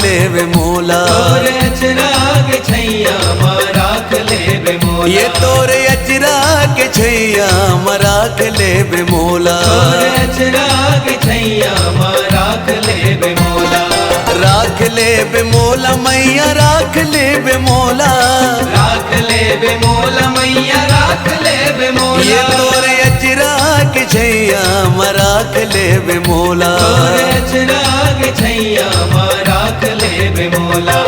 ले वे मोला। तोरे अचरा के छैया राख ले वे मोला। ये तोरे अचरा के छैया राख ले वे मोला। तोरे अचरा के छैया राख ले वे मोला। राख ले वे मोला मैया राख ले वे मोला। राख ले वे मोला मैया राख ले वे मोला। ये तोरे अचरा के छैया राख ले वे मोला। तोरे अचरा के छैया राख ले वे मोला।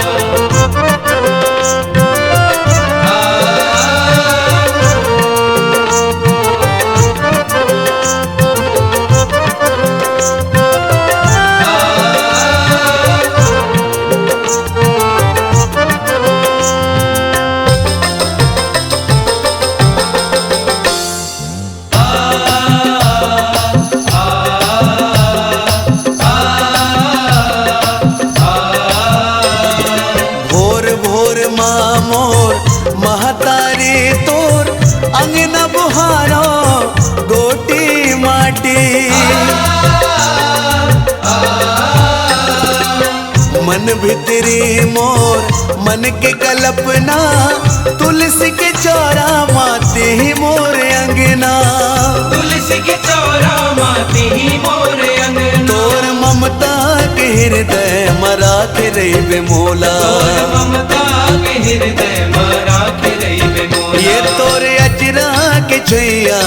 महतारी तोर अंगना बुहारो गोटी माटी। मन भितरी मोर मन के कल्पना तुलसी के चौरा माती ही मोर अंगना। तुलसी के चौरा माती ही मोर अंगना। तोर ममता के हृदय राख रे वे मोला। तोर ममता के हृदय राख रे वे मोला। ये तोरे अचरा के छैया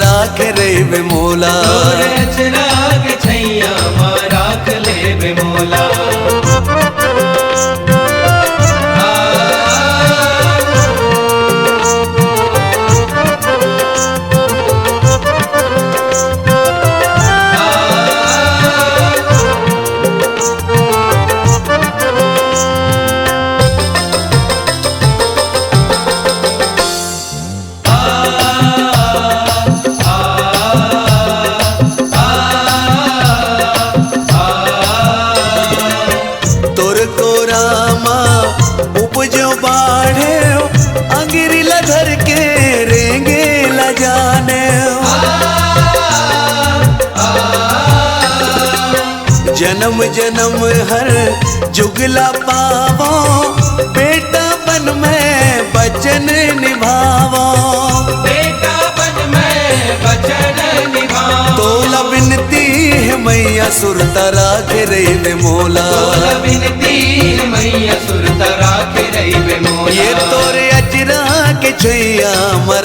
राख रे वे मोला। तोरे अचरा के छैया राख ले वे मोला। उपजो बाढ़े अंगिरी लधर के रेंगे लजाने। जन्म जन्म हर जुगला पावो बेटा बन में बचन निभावो। बेटा बन में बचन निभावो। तोला बिनती है मैया सुरता राख रे वे मोला। तोला बिनती है मैया सुरता राख रे वे मोला। ये तोरे अचरा के छैया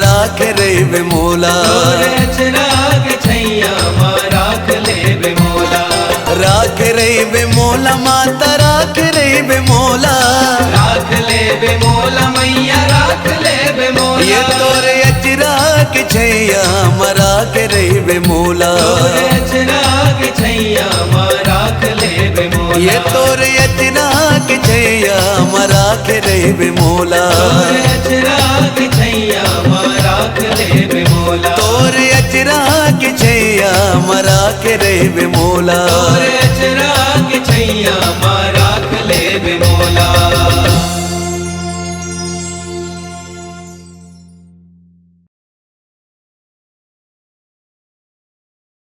राख रे वे मोला। तोरे अचरा के छैया राख ले वे मोला। राख रे वे मोला माता राख रे वे मोला। राख ले वे मोला मैया राख ले वे मोला। ये तोरे अचरा के छैया राख रे वे मोला। तोरे अचरा के छैया राख ले वे मोला। ये तोरे अचरा के छैया राख रे वे मोला। तोरे अचरा के छैया राख ले वे मोला। तोरे अचरा के छैया राख रे वे मोला। तोरे अचरा के छैया राख ले वे मोला।